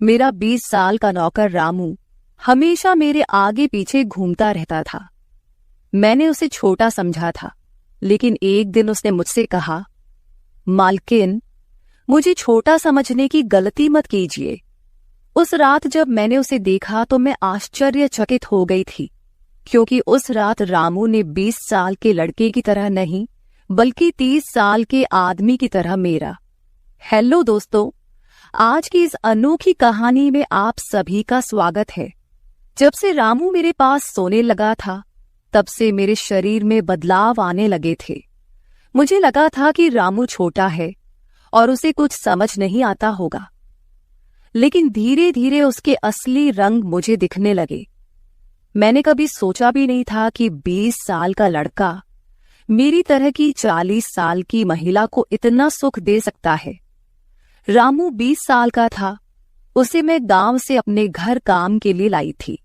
मेरा 20 साल का नौकर रामू हमेशा मेरे आगे पीछे घूमता रहता था। मैंने उसे छोटा समझा था, लेकिन एक दिन उसने मुझसे कहा, मालकिन, मुझे छोटा समझने की गलती मत कीजिए। उस रात जब मैंने उसे देखा तो मैं आश्चर्यचकित हो गई थी, क्योंकि उस रात रामू ने 20 साल के लड़के की तरह नहीं, बल्कि 30 साल के आदमी की तरह मेरा। हेलो दोस्तों, आज की इस अनोखी कहानी में आप सभी का स्वागत है। जब से रामू मेरे पास सोने लगा था, तब से मेरे शरीर में बदलाव आने लगे थे। मुझे लगा था कि रामू छोटा है और उसे कुछ समझ नहीं आता होगा, लेकिन धीरे धीरे उसके असली रंग मुझे दिखने लगे। मैंने कभी सोचा भी नहीं था कि 20 साल का लड़का मेरी तरह की 40 साल की महिला को इतना सुख दे सकता है। रामू 20 साल का था। उसे मैं गांव से अपने घर काम के लिए लाई थी।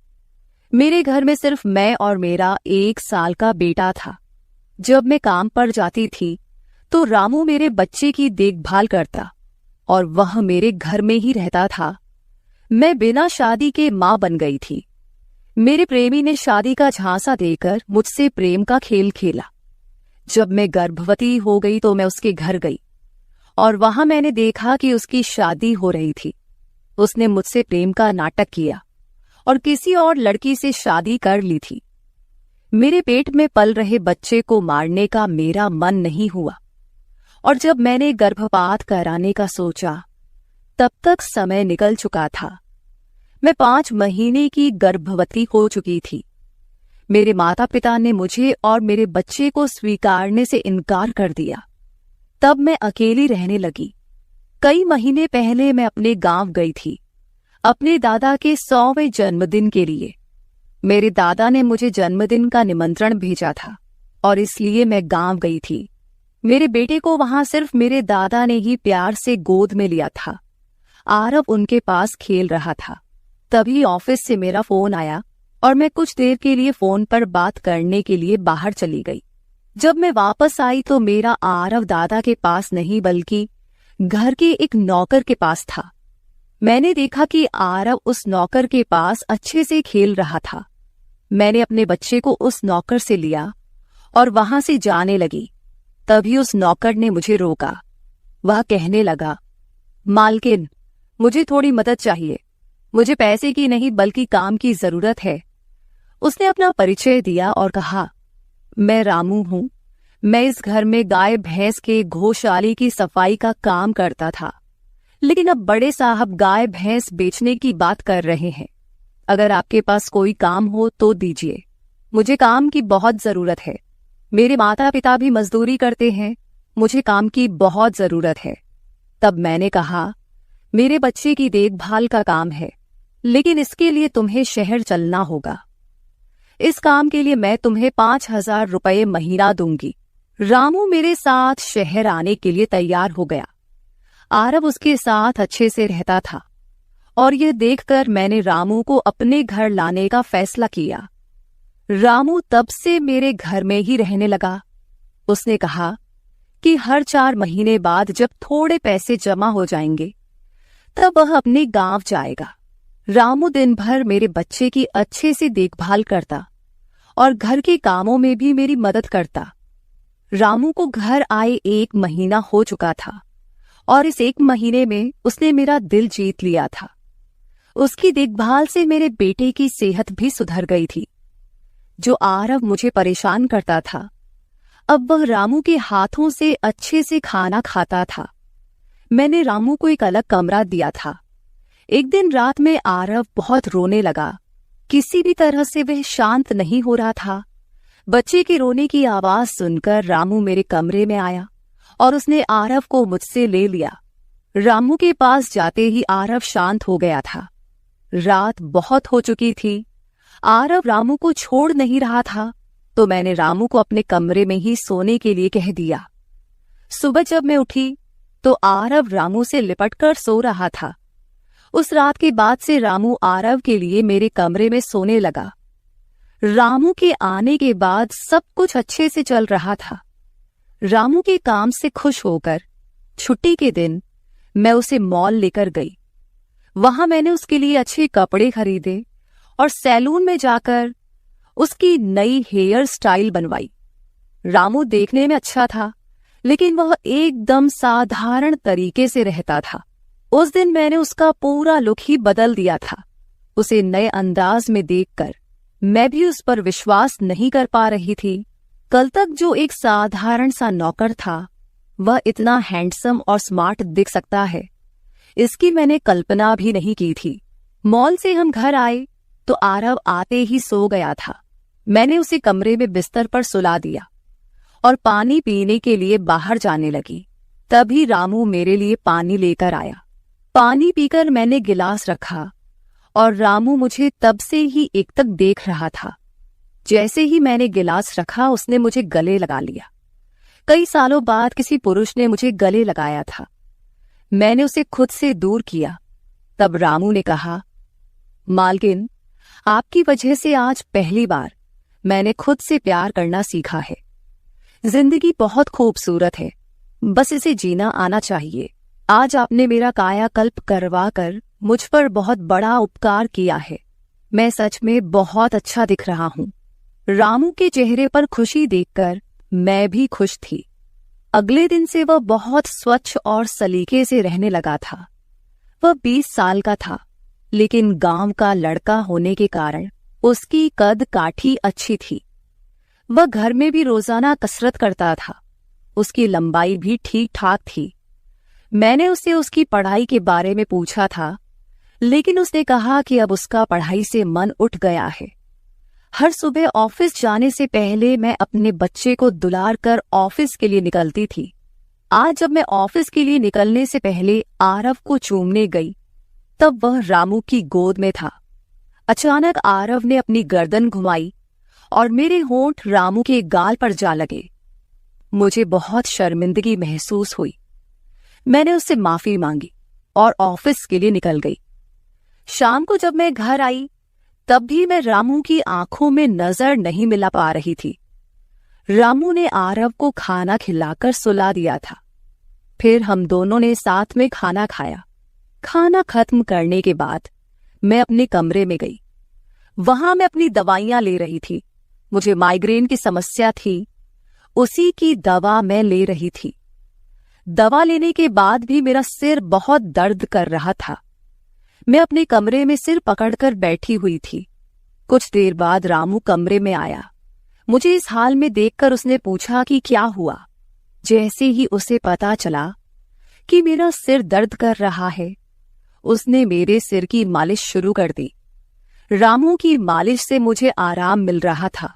मेरे घर में सिर्फ मैं और मेरा 1 साल का बेटा था। जब मैं काम पर जाती थी तो रामू मेरे बच्चे की देखभाल करता और वह मेरे घर में ही रहता था। मैं बिना शादी के मां बन गई थी। मेरे प्रेमी ने शादी का झांसा देकर मुझसे प्रेम का खेल खेला। जब मैं गर्भवती हो गई तो मैं उसके घर गई और वहां मैंने देखा कि उसकी शादी हो रही थी। उसने मुझसे प्रेम का नाटक किया और किसी और लड़की से शादी कर ली थी। मेरे पेट में पल रहे बच्चे को मारने का मेरा मन नहीं हुआ, और जब मैंने गर्भपात कराने का सोचा, तब तक समय निकल चुका था। मैं 5 महीने की गर्भवती हो चुकी थी। मेरे माता पिता ने मुझे और मेरे बच्चे को स्वीकारने से इनकार कर दिया। तब मैं अकेली रहने लगी। कई महीने पहले मैं अपने गांव गई थी, अपने दादा के 100वें जन्मदिन के लिए। मेरे दादा ने मुझे जन्मदिन का निमंत्रण भेजा था और इसलिए मैं गांव गई थी। मेरे बेटे को वहां सिर्फ मेरे दादा ने ही प्यार से गोद में लिया था। आरव उनके पास खेल रहा था। तभी ऑफिस से मेरा फोन आया और मैं कुछ देर के लिए फोन पर बात करने के लिए बाहर चली गई। जब मैं वापस आई तो मेरा आरव दादा के पास नहीं, बल्कि घर के एक नौकर के पास था। मैंने देखा कि आरव उस नौकर के पास अच्छे से खेल रहा था। मैंने अपने बच्चे को उस नौकर से लिया और वहां से जाने लगी। तभी उस नौकर ने मुझे रोका। वह कहने लगा, मालकिन, मुझे थोड़ी मदद चाहिए। मुझे पैसे की नहीं बल्कि काम की जरूरत है। उसने अपना परिचय दिया और कहा, मैं रामू हूं। मैं इस घर में गाय भैंस के गौशाले की सफाई का काम करता था, लेकिन अब बड़े साहब गाय भैंस बेचने की बात कर रहे हैं। अगर आपके पास कोई काम हो तो दीजिए। मुझे काम की बहुत जरूरत है। मेरे माता पिता भी मजदूरी करते हैं। मुझे काम की बहुत जरूरत है। तब मैंने कहा, मेरे बच्चे की देखभाल का काम है, लेकिन इसके लिए तुम्हें शहर चलना होगा। इस काम के लिए मैं तुम्हें 5,000 रुपये महीना दूंगी। रामू मेरे साथ शहर आने के लिए तैयार हो गया। आरव उसके साथ अच्छे से रहता था और यह देखकर मैंने रामू को अपने घर लाने का फैसला किया। रामू तब से मेरे घर में ही रहने लगा। उसने कहा कि हर 4 महीने बाद जब थोड़े पैसे जमा हो जाएंगे, तब वह अपने गांव जाएगा। रामू दिन भर मेरे बच्चे की अच्छे से देखभाल करता और घर के कामों में भी मेरी मदद करता। रामू को घर आए 1 महीना हो चुका था और इस 1 महीने में उसने मेरा दिल जीत लिया था। उसकी देखभाल से मेरे बेटे की सेहत भी सुधर गई थी। जो आरव मुझे परेशान करता था, अब वह रामू के हाथों से अच्छे से खाना खाता था। मैंने रामू को एक अलग कमरा दिया था। एक दिन रात में आरव बहुत रोने लगा। किसी भी तरह से वह शांत नहीं हो रहा था। बच्चे के रोने की आवाज सुनकर रामू मेरे कमरे में आया और उसने आरव को मुझसे ले लिया। रामू के पास जाते ही आरव शांत हो गया था। रात बहुत हो चुकी थी। आरव रामू को छोड़ नहीं रहा था, तो मैंने रामू को अपने कमरे में ही सोने के लिए कह दिया। सुबह जब मैं उठी तो आरव रामू से लिपटकर सो रहा था। उस रात के बाद से रामू आरव के लिए मेरे कमरे में सोने लगा। रामू के आने के बाद सब कुछ अच्छे से चल रहा था। रामू के काम से खुश होकर छुट्टी के दिन मैं उसे मॉल लेकर गई। वहां मैंने उसके लिए अच्छे कपड़े खरीदे और सैलून में जाकर उसकी नई हेयर स्टाइल बनवाई। रामू देखने में अच्छा था, लेकिन वह एकदम साधारण तरीके से रहता था। उस दिन मैंने उसका पूरा लुक ही बदल दिया था। उसे नए अंदाज में देखकर मैं भी उस पर विश्वास नहीं कर पा रही थी। कल तक जो एक साधारण सा नौकर था, वह इतना हैंडसम और स्मार्ट दिख सकता है, इसकी मैंने कल्पना भी नहीं की थी। मॉल से हम घर आए तो आरव आते ही सो गया था। मैंने उसे कमरे में बिस्तर पर सुला दिया और पानी पीने के लिए बाहर जाने लगी। तभी रामू मेरे लिए पानी लेकर आया। पानी पीकर मैंने गिलास रखा और रामू मुझे तब से ही एकटक देख रहा था। जैसे ही मैंने गिलास रखा, उसने मुझे गले लगा लिया। कई सालों बाद किसी पुरुष ने मुझे गले लगाया था। मैंने उसे खुद से दूर किया। तब रामू ने कहा, मालकिन, आपकी वजह से आज पहली बार मैंने खुद से प्यार करना सीखा है। जिंदगी बहुत खूबसूरत है, बस इसे जीना आना चाहिए। आज आपने मेरा कायाकल्प करवा कर मुझ पर बहुत बड़ा उपकार किया है। मैं सच में बहुत अच्छा दिख रहा हूँ। रामू के चेहरे पर खुशी देखकर मैं भी खुश थी। अगले दिन से वह बहुत स्वच्छ और सलीके से रहने लगा था। वह 20 साल का था, लेकिन गांव का लड़का होने के कारण उसकी कद काठी अच्छी थी। वह घर में भी रोजाना कसरत करता था। उसकी लंबाई भी ठीक ठाक थी। मैंने उससे उसकी पढ़ाई के बारे में पूछा था, लेकिन उसने कहा कि अब उसका पढ़ाई से मन उठ गया है। हर सुबह ऑफिस जाने से पहले मैं अपने बच्चे को दुलार कर ऑफिस के लिए निकलती थी। आज जब मैं ऑफिस के लिए निकलने से पहले आरव को चूमने गई, तब वह रामू की गोद में था। अचानक आरव ने अपनी गर्दन घुमाई और मेरे होंठ रामू के गाल पर जा लगे। मुझे बहुत शर्मिंदगी महसूस हुई। मैंने उससे माफी मांगी और ऑफिस के लिए निकल गई। शाम को जब मैं घर आई, तब भी मैं रामू की आंखों में नजर नहीं मिला पा रही थी। रामू ने आरव को खाना खिलाकर सुला दिया था। फिर हम दोनों ने साथ में खाना खाया। खाना खत्म करने के बाद मैं अपने कमरे में गई। वहां मैं अपनी दवाइयां ले रही थी। मुझे माइग्रेन की समस्या थी, उसी की दवा मैं ले रही थी। दवा लेने के बाद भी मेरा सिर बहुत दर्द कर रहा था। मैं अपने कमरे में सिर पकड़कर बैठी हुई थी। कुछ देर बाद रामू कमरे में आया। मुझे इस हाल में देखकर उसने पूछा कि क्या हुआ। जैसे ही उसे पता चला कि मेरा सिर दर्द कर रहा है, उसने मेरे सिर की मालिश शुरू कर दी। रामू की मालिश से मुझे आराम मिल रहा था।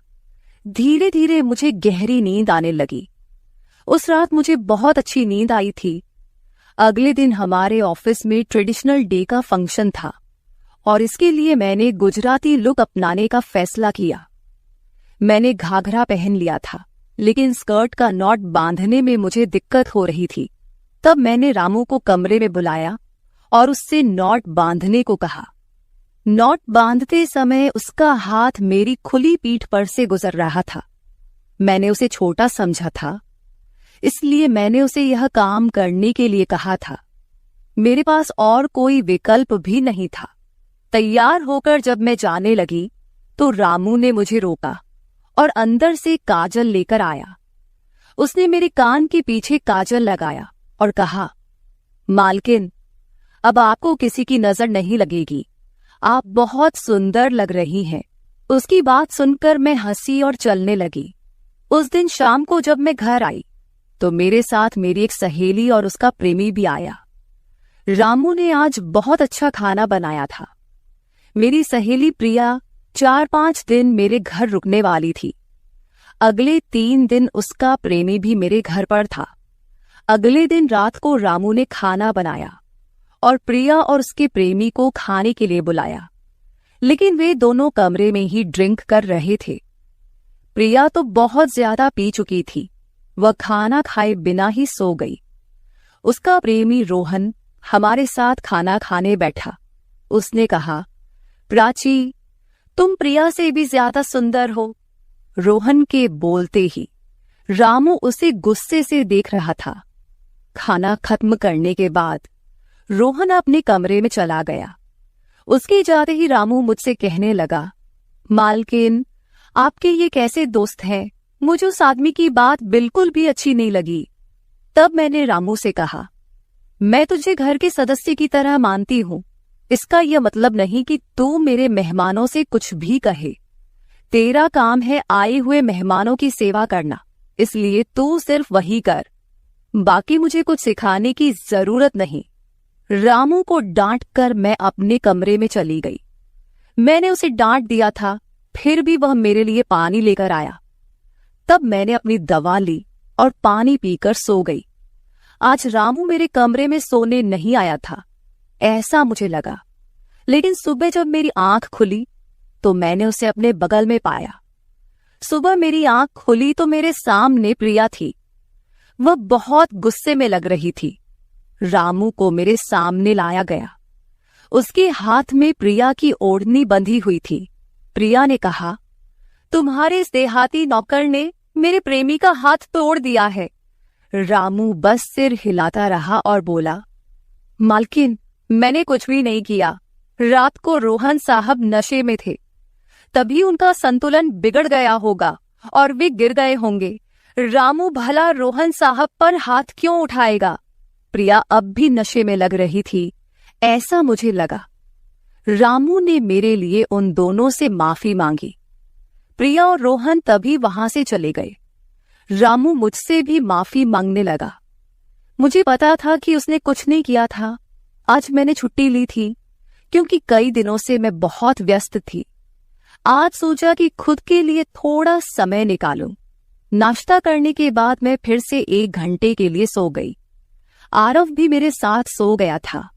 धीरे धीरे मुझे गहरी नींद आने लगी। उस रात मुझे बहुत अच्छी नींद आई थी। अगले दिन हमारे ऑफिस में ट्रेडिशनल डे का फंक्शन था और इसके लिए मैंने गुजराती लुक अपनाने का फैसला किया। मैंने घाघरा पहन लिया था, लेकिन स्कर्ट का नॉट बांधने में मुझे दिक्कत हो रही थी। तब मैंने रामू को कमरे में बुलाया और उससे नॉट बांधने को कहा। नॉट बांधते समय उसका हाथ मेरी खुली पीठ पर से गुजर रहा था। मैंने उसे छोटा समझा था, इसलिए मैंने उसे यह काम करने के लिए कहा था। मेरे पास और कोई विकल्प भी नहीं था। तैयार होकर जब मैं जाने लगी तो रामू ने मुझे रोका और अंदर से काजल लेकर आया। उसने मेरे कान के पीछे काजल लगाया और कहा, मालकिन, अब आपको किसी की नजर नहीं लगेगी। आप बहुत सुंदर लग रही हैं। उसकी बात सुनकर मैं हंसी और चलने लगी। उस दिन शाम को जब मैं घर आई तो मेरे साथ मेरी एक सहेली और उसका प्रेमी भी आया। रामू ने आज बहुत अच्छा खाना बनाया था। मेरी सहेली प्रिया 4-5 दिन मेरे घर रुकने वाली थी। अगले 3 दिन उसका प्रेमी भी मेरे घर पर था। अगले दिन रात को रामू ने खाना बनाया और प्रिया और उसके प्रेमी को खाने के लिए बुलाया, लेकिन वे दोनों कमरे में ही ड्रिंक कर रहे थे। प्रिया तो बहुत ज्यादा पी चुकी थी। वह खाना खाए बिना ही सो गई। उसका प्रेमी रोहन हमारे साथ खाना खाने बैठा। उसने कहा, प्राची, तुम प्रिया से भी ज्यादा सुंदर हो। रोहन के बोलते ही रामू उसे गुस्से से देख रहा था। खाना खत्म करने के बाद रोहन अपने कमरे में चला गया। उसके जाते ही रामू मुझसे कहने लगा, मालकिन, आपके ये कैसे दोस्त हैं? मुझे उस आदमी की बात बिल्कुल भी अच्छी नहीं लगी। तब मैंने रामू से कहा, मैं तुझे घर के सदस्य की तरह मानती हूँ। इसका यह मतलब नहीं कि तू मेरे मेहमानों से कुछ भी कहे। तेरा काम है आए हुए मेहमानों की सेवा करना, इसलिए तू सिर्फ वही कर। बाकी मुझे कुछ सिखाने की जरूरत नहीं। रामू को डांट कर मैं अपने कमरे में चली गई। मैंने उसे डांट दिया था, फिर भी वह मेरे लिए पानी लेकर आया। तब मैंने अपनी दवा ली और पानी पीकर सो गई। आज रामू मेरे कमरे में सोने नहीं आया था, ऐसा मुझे लगा। लेकिन सुबह जब मेरी आंख खुली तो मैंने उसे अपने बगल में पाया। सुबह मेरी आंख खुली तो मेरे सामने प्रिया थी। वह बहुत गुस्से में लग रही थी। रामू को मेरे सामने लाया गया। उसके हाथ में प्रिया की ओढ़नी बंधी हुई थी। प्रिया ने कहा, तुम्हारे इस देहाती नौकर ने मेरे प्रेमी का हाथ तोड़ दिया है। रामू बस सिर हिलाता रहा और बोला, मालकिन, मैंने कुछ भी नहीं किया। रात को रोहन साहब नशे में थे, तभी उनका संतुलन बिगड़ गया होगा और वे गिर गए होंगे। रामू भला रोहन साहब पर हाथ क्यों उठाएगा? प्रिया अब भी नशे में लग रही थी, ऐसा मुझे लगा। रामू ने मेरे लिए उन दोनों से माफी मांगी। प्रिया और रोहन तभी वहां से चले गए। रामू मुझसे भी माफी मांगने लगा। मुझे पता था कि उसने कुछ नहीं किया था। आज मैंने छुट्टी ली थी क्योंकि कई दिनों से मैं बहुत व्यस्त थी। आज सोचा कि खुद के लिए थोड़ा समय निकालूं। नाश्ता करने के बाद मैं फिर से 1 घंटे के लिए सो गई। आरव भी मेरे साथ सो गया था।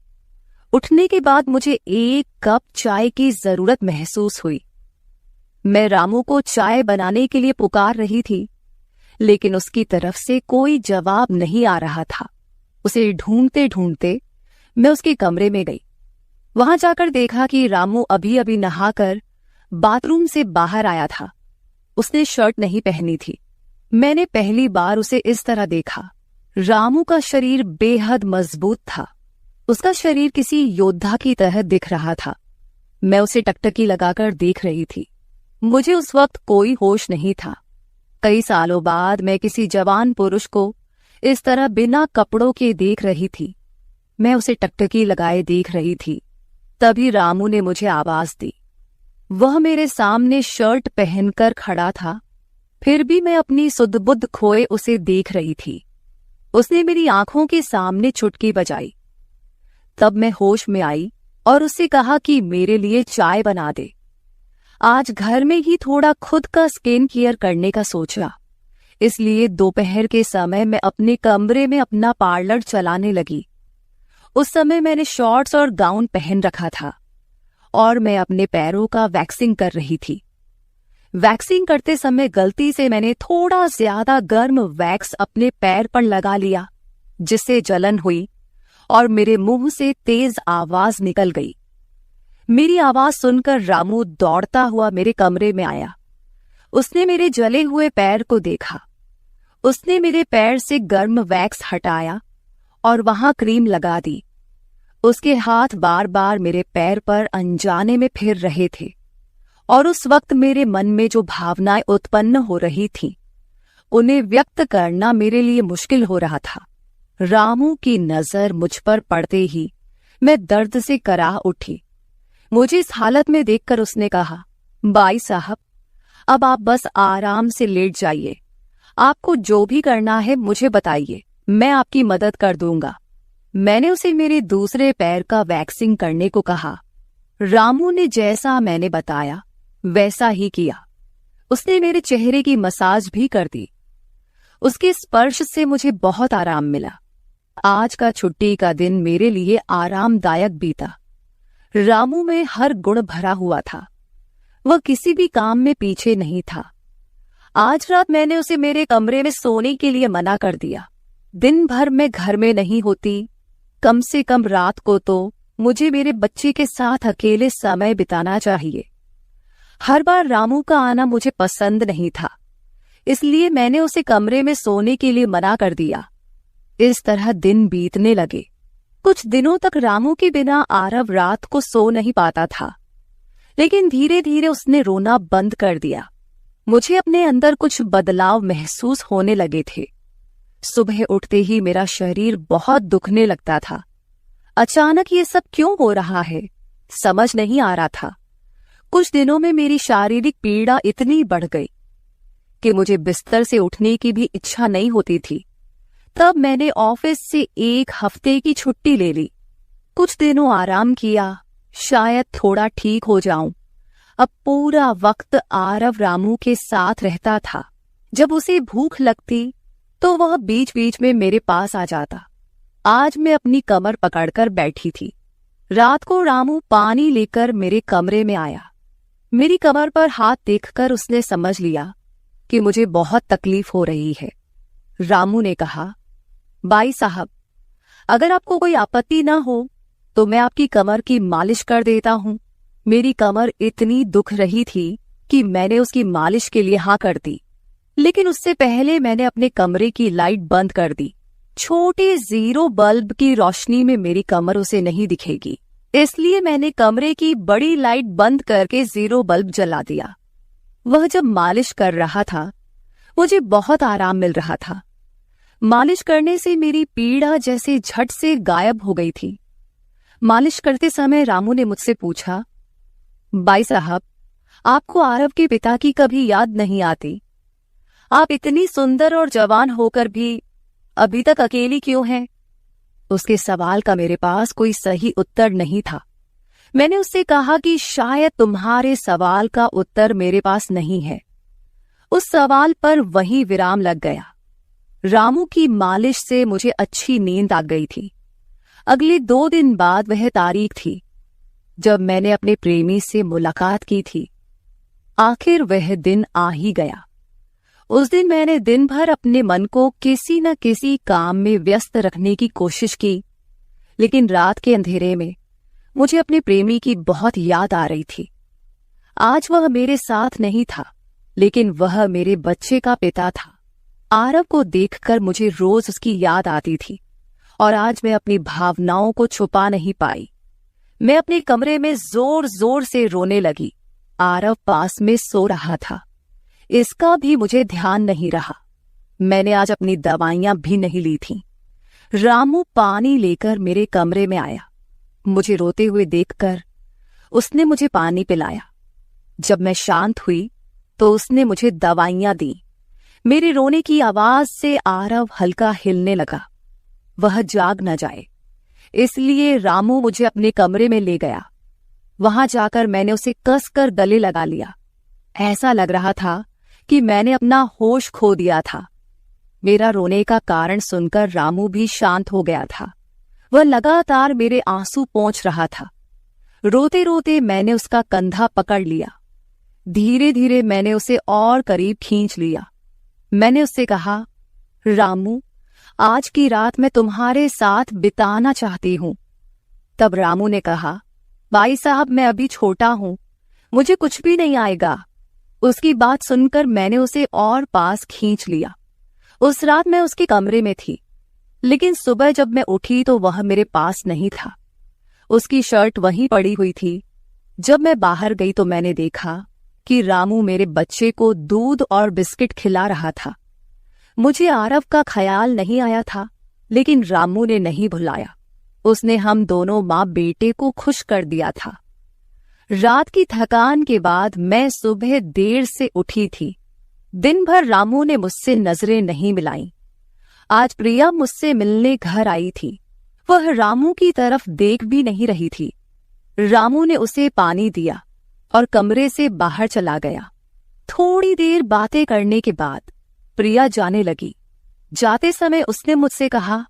उठने के बाद मुझे 1 कप चाय की जरूरत महसूस हुई। मैं रामू को चाय बनाने के लिए पुकार रही थी, लेकिन उसकी तरफ से कोई जवाब नहीं आ रहा था। उसे ढूंढते ढूंढते मैं उसके कमरे में गई। वहां जाकर देखा कि रामू अभी अभी नहाकर बाथरूम से बाहर आया था। उसने शर्ट नहीं पहनी थी। मैंने पहली बार उसे इस तरह देखा। रामू का शरीर बेहद मजबूत था। उसका शरीर किसी योद्धा की तरह दिख रहा था। मैं उसे टकटकी लगाकर देख रही थी। मुझे उस वक्त कोई होश नहीं था। कई सालों बाद मैं किसी जवान पुरुष को इस तरह बिना कपड़ों के देख रही थी। मैं उसे टकटकी लगाए देख रही थी। तभी रामू ने मुझे आवाज दी। वह मेरे सामने शर्ट पहनकर खड़ा था, फिर भी मैं अपनी सुध-बुध खोए उसे देख रही थी। उसने मेरी आंखों के सामने चुटकी बजाई। तब मैं होश में आई और उससे कहा कि मेरे लिए चाय बना दे। आज घर में ही थोड़ा खुद का स्किन केयर करने का सोचा, इसलिए दोपहर के समय मैं अपने कमरे में अपना पार्लर चलाने लगी। उस समय मैंने शॉर्ट्स और गाउन पहन रखा था और मैं अपने पैरों का वैक्सिंग कर रही थी। वैक्सिंग करते समय गलती से मैंने थोड़ा ज्यादा गर्म वैक्स अपने पैर पर लगा लिया, जिससे जलन हुई और मेरे मुंह से तेज आवाज निकल गई। मेरी आवाज सुनकर रामू दौड़ता हुआ मेरे कमरे में आया। उसने मेरे जले हुए पैर को देखा। उसने मेरे पैर से गर्म वैक्स हटाया और वहां क्रीम लगा दी। उसके हाथ बार बार मेरे पैर पर अनजाने में फिर रहे थे और उस वक्त मेरे मन में जो भावनाएं उत्पन्न हो रही थीं, उन्हें व्यक्त करना मेरे लिए मुश्किल हो रहा था। रामू की नजर मुझ पर पड़ते ही मैं दर्द से कराह उठी। मुझे इस हालत में देखकर उसने कहा, बाई साहब, अब आप बस आराम से लेट जाइए। आपको जो भी करना है मुझे बताइए, मैं आपकी मदद कर दूंगा। मैंने उसे मेरे दूसरे पैर का वैक्सिंग करने को कहा। रामू ने जैसा मैंने बताया वैसा ही किया। उसने मेरे चेहरे की मसाज भी कर दी। उसके स्पर्श से मुझे बहुत आराम मिला। आज का छुट्टी का दिन मेरे लिए आरामदायक बीता। रामू में हर गुण भरा हुआ था। वह किसी भी काम में पीछे नहीं था। आज रात मैंने उसे मेरे कमरे में सोने के लिए मना कर दिया। दिन भर मैं घर में नहीं होती, कम से कम रात को तो मुझे मेरे बच्चे के साथ अकेले समय बिताना चाहिए। हर बार रामू का आना मुझे पसंद नहीं था, इसलिए मैंने उसे कमरे में सोने के लिए मना कर दिया। इस तरह दिन बीतने लगे। कुछ दिनों तक रामू के बिना आरव रात को सो नहीं पाता था, लेकिन धीरे धीरे उसने रोना बंद कर दिया। मुझे अपने अंदर कुछ बदलाव महसूस होने लगे थे। सुबह उठते ही मेरा शरीर बहुत दुखने लगता था। अचानक ये सब क्यों हो रहा है, समझ नहीं आ रहा था। कुछ दिनों में मेरी शारीरिक पीड़ा इतनी बढ़ गई कि मुझे बिस्तर से उठने की भी इच्छा नहीं होती थी। तब मैंने ऑफिस से 1 हफ्ते की छुट्टी ले ली। कुछ दिनों आराम किया, शायद थोड़ा ठीक हो जाऊं। अब पूरा वक्त आरव रामू के साथ रहता था। जब उसे भूख लगती तो वह बीच बीच में मेरे पास आ जाता। आज मैं अपनी कमर पकड़कर बैठी थी। रात को रामू पानी लेकर मेरे कमरे में आया। मेरी कमर पर हाथ देखकर उसने समझ लिया कि मुझे बहुत तकलीफ हो रही है। रामू ने कहा, भाई साहब, अगर आपको कोई आपत्ति ना हो तो मैं आपकी कमर की मालिश कर देता हूं। मेरी कमर इतनी दुख रही थी कि मैंने उसकी मालिश के लिए हाँ कर दी, लेकिन उससे पहले मैंने अपने कमरे की लाइट बंद कर दी। छोटे 0 बल्ब की रोशनी में मेरी कमर उसे नहीं दिखेगी, इसलिए मैंने कमरे की बड़ी लाइट बंद करके 0 बल्ब जला दिया। वह जब मालिश कर रहा था, मुझे बहुत आराम मिल रहा था। मालिश करने से मेरी पीड़ा जैसे झट से गायब हो गई थी। मालिश करते समय रामू ने मुझसे पूछा, भाई साहब, आपको आरव के पिता की कभी याद नहीं आती? आप इतनी सुंदर और जवान होकर भी अभी तक अकेली क्यों हैं? उसके सवाल का मेरे पास कोई सही उत्तर नहीं था। मैंने उससे कहा कि शायद तुम्हारे सवाल का उत्तर मेरे पास नहीं है। उस सवाल पर वहीं विराम लग गया। रामू की मालिश से मुझे अच्छी नींद आ गई थी। अगले 2 दिन बाद वह तारीख थी जब मैंने अपने प्रेमी से मुलाकात की थी। आखिर वह दिन आ ही गया। उस दिन मैंने दिन भर अपने मन को किसी न किसी काम में व्यस्त रखने की कोशिश की, लेकिन रात के अंधेरे में मुझे अपने प्रेमी की बहुत याद आ रही थी। आज वह मेरे साथ नहीं था, लेकिन वह मेरे बच्चे का पिता था। आरव को देखकर मुझे रोज उसकी याद आती थी और आज मैं अपनी भावनाओं को छुपा नहीं पाई। मैं अपने कमरे में जोर जोर से रोने लगी। आरव पास में सो रहा था, इसका भी मुझे ध्यान नहीं रहा। मैंने आज अपनी दवाइयां भी नहीं ली थीं। रामू पानी लेकर मेरे कमरे में आया। मुझे रोते हुए देखकर उसने मुझे पानी पिलाया। जब मैं शांत हुई तो उसने मुझे दवाइयां दी। मेरे रोने की आवाज से आरव हल्का हिलने लगा। वह जाग न जाए, इसलिए रामू मुझे अपने कमरे में ले गया। वहां जाकर मैंने उसे कसकर गले लगा लिया। ऐसा लग रहा था कि मैंने अपना होश खो दिया था। मेरा रोने का कारण सुनकर रामू भी शांत हो गया था। वह लगातार मेरे आंसू पोंछ रहा था। रोते रोते मैंने उसका कंधा पकड़ लिया। धीरे धीरे मैंने उसे और करीब खींच लिया। मैंने उससे कहा, रामू, आज की रात मैं तुम्हारे साथ बिताना चाहती हूं। तब रामू ने कहा, भाई साहब, मैं अभी छोटा हूं, मुझे कुछ भी नहीं आएगा। उसकी बात सुनकर मैंने उसे और पास खींच लिया। उस रात मैं उसके कमरे में थी, लेकिन सुबह जब मैं उठी तो वह मेरे पास नहीं था। उसकी शर्ट वहीं पड़ी हुई थी। जब मैं बाहर गई तो मैंने देखा कि रामू मेरे बच्चे को दूध और बिस्किट खिला रहा था। मुझे आरव का ख्याल नहीं आया था, लेकिन रामू ने नहीं भुलाया। उसने हम दोनों माँ बेटे को खुश कर दिया था। रात की थकान के बाद मैं सुबह देर से उठी थी। दिन भर रामू ने मुझसे नजरें नहीं मिलाईं। आज प्रिया मुझसे मिलने घर आई थी। वह रामू की तरफ देख भी नहीं रही थी। रामू ने उसे पानी दिया और कमरे से बाहर चला गया। थोड़ी देर बातें करने के बाद प्रिया जाने लगी। जाते समय उसने मुझसे कहा,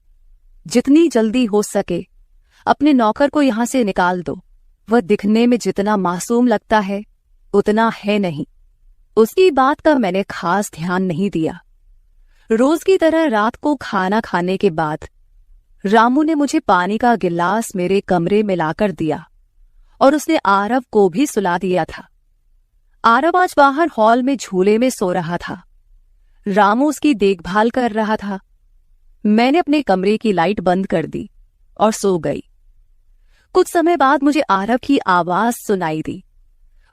जितनी जल्दी हो सके अपने नौकर को यहां से निकाल दो। वह दिखने में जितना मासूम लगता है उतना है नहीं। उसकी बात का मैंने खास ध्यान नहीं दिया। रोज की तरह रात को खाना खाने के बाद रामू ने मुझे पानी का गिलास मेरे कमरे में लाकर दिया और उसने आरव को भी सुला दिया था। आरव आज बाहर हॉल में झूले में सो रहा था। रामू उसकी देखभाल कर रहा था। मैंने अपने कमरे की लाइट बंद कर दी। और सो गई। कुछ समय बाद मुझे आरव की आवाज सुनाई दी।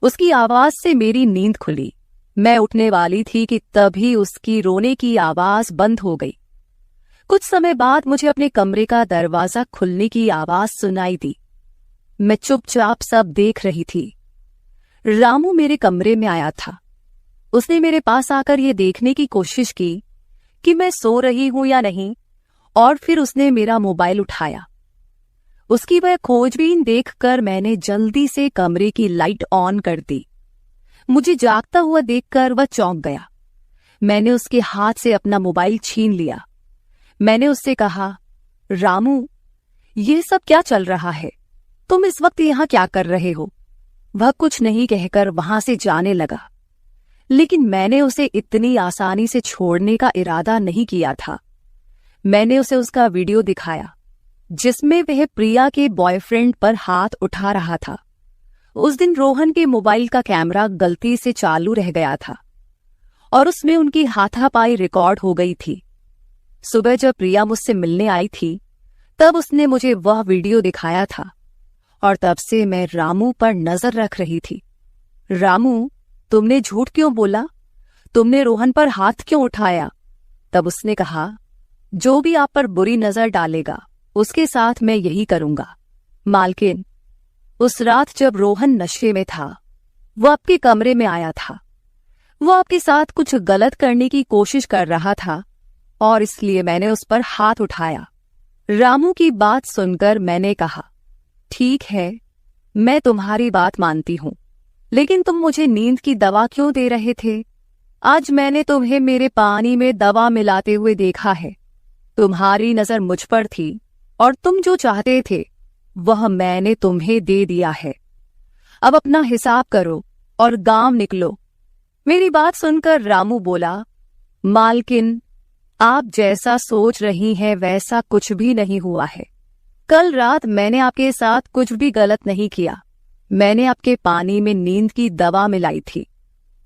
उसकी आवाज से मेरी नींद खुली। मैं उठने वाली थी कि तभी उसकी रोने की आवाज बंद हो गई। कुछ समय बाद मुझे अपने कमरे का दरवाजा खुलने की आवाज सुनाई दी। मैं चुपचाप सब देख रही थी। रामू मेरे कमरे में आया था। उसने मेरे पास आकर ये देखने की कोशिश की कि मैं सो रही हूं या नहीं, और फिर उसने मेरा मोबाइल उठाया। उसकी वह खोजबीन देखकर मैंने जल्दी से कमरे की लाइट ऑन कर दी। मुझे जागता हुआ देखकर वह चौंक गया। मैंने उसके हाथ से अपना मोबाइल छीन लिया। मैंने उससे कहा, रामू, ये सब क्या चल रहा है? तुम इस वक्त यहां क्या कर रहे हो? वह कुछ नहीं कहकर वहां से जाने लगा, लेकिन मैंने उसे इतनी आसानी से छोड़ने का इरादा नहीं किया था। मैंने उसे उसका वीडियो दिखाया जिसमें वह प्रिया के बॉयफ्रेंड पर हाथ उठा रहा था। उस दिन रोहन के मोबाइल का कैमरा गलती से चालू रह गया था और उसमें उनकी हाथापाई रिकॉर्ड हो गई थी। सुबह जब प्रिया मुझसे मिलने आई थी तब उसने मुझे वह वीडियो दिखाया था और तब से मैं रामू पर नजर रख रही थी। रामू, तुमने झूठ क्यों बोला? तुमने रोहन पर हाथ क्यों उठाया? तब उसने कहा, जो भी आप पर बुरी नजर डालेगा उसके साथ मैं यही करूंगा। मालकिन, उस रात जब रोहन नशे में था वो आपके कमरे में आया था। वो आपके साथ कुछ गलत करने की कोशिश कर रहा था और इसलिए मैंने उस पर हाथ उठाया। रामू की बात सुनकर मैंने कहा, ठीक है, मैं तुम्हारी बात मानती हूं, लेकिन तुम मुझे नींद की दवा क्यों दे रहे थे? आज मैंने तुम्हें मेरे पानी में दवा मिलाते हुए देखा है। तुम्हारी नजर मुझ पर थी और तुम जो चाहते थे वह मैंने तुम्हें दे दिया है। अब अपना हिसाब करो और गांव निकलो। मेरी बात सुनकर रामू बोला, मालकिन, आप जैसा सोच रही हैं वैसा कुछ भी नहीं हुआ है। कल रात मैंने आपके साथ कुछ भी गलत नहीं किया। मैंने आपके पानी में नींद की दवा मिलाई थी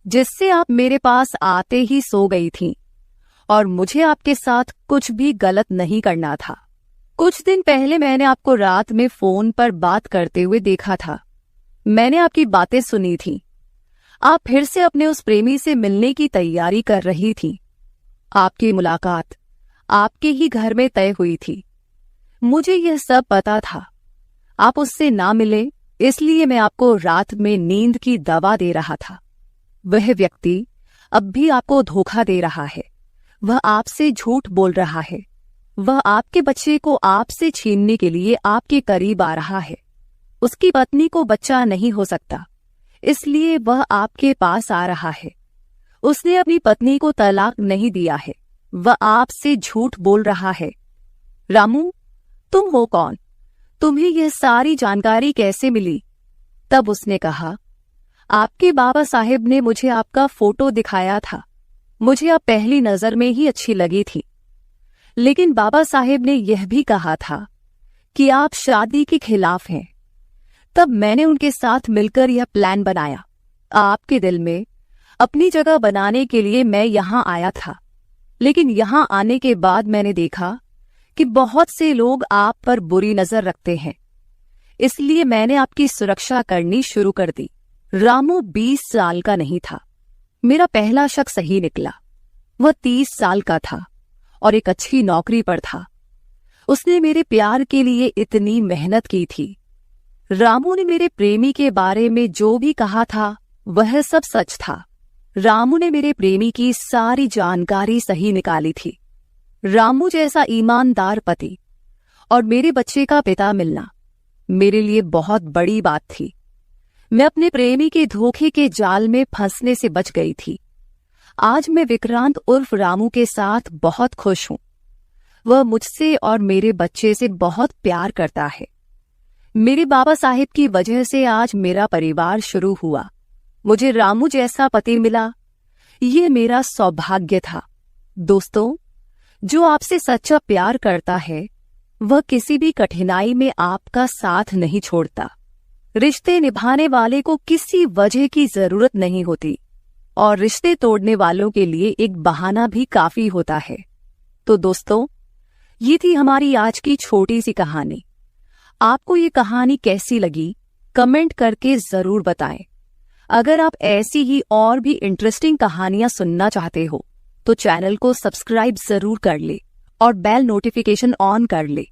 जिससे आप मेरे पास आते ही सो गई थीं और मुझे आपके साथ कुछ भी गलत नहीं करना था। कुछ दिन पहले मैंने आपको रात में फोन पर बात करते हुए देखा था। मैंने आपकी बातें सुनी थी। आप फिर से अपने उस प्रेमी से मिलने की तैयारी कर रही थी। आपकी मुलाकात आपके ही घर में तय हुई थी। मुझे यह सब पता था। आप उससे ना मिले इसलिए मैं आपको रात में नींद की दवा दे रहा था। वह व्यक्ति अब भी आपको धोखा दे रहा है। वह आपसे झूठ बोल रहा है। वह आपके बच्चे को आपसे छीनने के लिए आपके करीब आ रहा है। उसकी पत्नी को बच्चा नहीं हो सकता, इसलिए वह आपके पास आ रहा है। उसने अपनी पत्नी को तलाक नहीं दिया है। वह आपसे झूठ बोल रहा है। रामू, तुम हो कौन? तुम्हें यह सारी जानकारी कैसे मिली? तब उसने कहा, आपके बाबा साहेब ने मुझे आपका फोटो दिखाया था। मुझे आप पहली नजर में ही अच्छी लगी थी, लेकिन बाबा साहेब ने यह भी कहा था कि आप शादी के खिलाफ हैं। तब मैंने उनके साथ मिलकर यह प्लान बनाया। आपके दिल में अपनी जगह बनाने के लिए मैं यहां आया था, लेकिन यहां आने के बाद मैंने देखा कि बहुत से लोग आप पर बुरी नजर रखते हैं, इसलिए मैंने आपकी सुरक्षा करनी शुरू कर दी। रामू 20 साल का नहीं था। मेरा पहला शक सही निकला। वह 30 साल का था और एक अच्छी नौकरी पर था। उसने मेरे प्यार के लिए इतनी मेहनत की थी। रामू ने मेरे प्रेमी के बारे में जो भी कहा था वह सब सच था। रामू ने मेरे प्रेमी की सारी जानकारी सही निकाली थी। रामू जैसा ईमानदार पति और मेरे बच्चे का पिता मिलना मेरे लिए बहुत बड़ी बात थी। मैं अपने प्रेमी के धोखे के जाल में फंसने से बच गई थी। आज मैं विक्रांत उर्फ रामू के साथ बहुत खुश हूं। वह मुझसे और मेरे बच्चे से बहुत प्यार करता है। मेरे बाबा साहेब की वजह से आज मेरा परिवार शुरू हुआ। मुझे रामू जैसा पति मिला, ये मेरा सौभाग्य था। दोस्तों, जो आपसे सच्चा प्यार करता है वह किसी भी कठिनाई में आपका साथ नहीं छोड़ता। रिश्ते निभाने वाले को किसी वजह की जरूरत नहीं होती और रिश्ते तोड़ने वालों के लिए एक बहाना भी काफी होता है। तो दोस्तों, ये थी हमारी आज की छोटी सी कहानी। आपको ये कहानी कैसी लगी कमेंट करके जरूर बताएं। अगर आप ऐसी ही और भी इंटरेस्टिंग कहानियां सुनना चाहते हो तो चैनल को सब्सक्राइब जरूर कर ले और बेल नोटिफिकेशन ऑन कर ले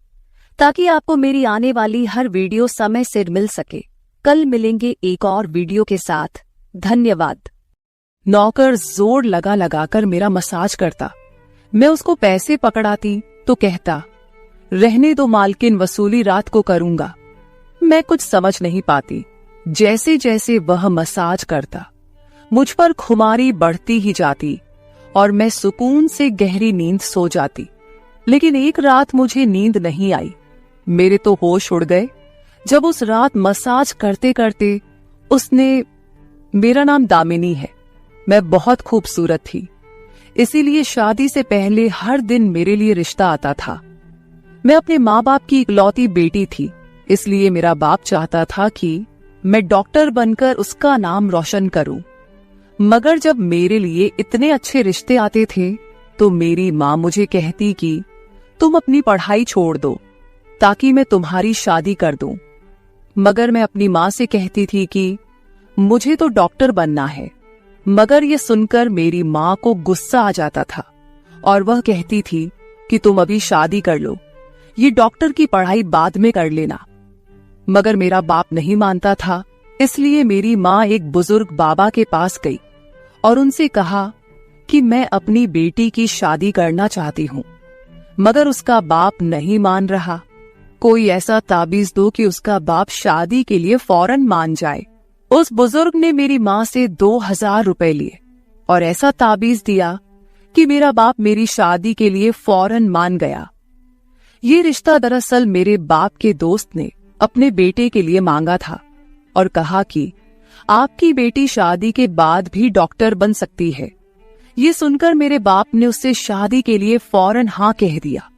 ताकि आपको मेरी आने वाली हर वीडियो समय से मिल सके। कल मिलेंगे एक और वीडियो के साथ। धन्यवाद। नौकर जोर लगा लगाकर मेरा मसाज करता। मैं उसको पैसे पकड़ाती तो कहता, रहने दो मालकिन, वसूली रात को करूंगा। मैं कुछ समझ नहीं पाती। जैसे जैसे वह मसाज करता मुझ पर खुमारी बढ़ती ही जाती और मैं सुकून से गहरी नींद सो जाती। लेकिन एक रात मुझे नींद नहीं आई। मेरे तो होश उड़ गए जब उस रात मसाज करते करते उसने, मेरा नाम दामिनी है, मैं बहुत खूबसूरत थी, इसीलिए शादी से पहले हर दिन मेरे लिए रिश्ता आता था। मैं अपने माँ बाप की इकलौती बेटी थी, इसलिए मेरा बाप चाहता था कि मैं डॉक्टर बनकर उसका नाम रोशन करूं। मगर जब मेरे लिए इतने अच्छे रिश्ते आते थे तो मेरी माँ मुझे कहती कि तुम अपनी पढ़ाई छोड़ दो ताकि मैं तुम्हारी शादी कर दूं। मगर मैं अपनी माँ से कहती थी कि मुझे तो डॉक्टर बनना है। मगर ये सुनकर मेरी माँ को गुस्सा आ जाता था और वह कहती थी कि तुम अभी शादी कर लो, ये डॉक्टर की पढ़ाई बाद में कर लेना। मगर मेरा बाप नहीं मानता था, इसलिए मेरी माँ एक बुजुर्ग बाबा के पास गई और उनसे कहा कि मैं अपनी बेटी की शादी करना चाहती हूँ। मगर उसका बाप नहीं मान रहा। कोई ऐसा ताबीज दो कि उसका बाप शादी के लिए फौरन मान जाए। उस बुजुर्ग ने मेरी माँ से 2000 रुपए लिए और ऐसा ताबीज दिया कि मेरा बाप मेरी शादी के लिए फौरन मान गया। ये रिश्ता दरअसल मेरे बाप के दोस्त ने अपने बेटे के लिए मांगा था और कहा कि आपकी बेटी शादी के बाद भी डॉक्टर बन सकती है। ये सुनकर मेरे बाप ने उससे शादी के लिए फौरन हाँ कह दिया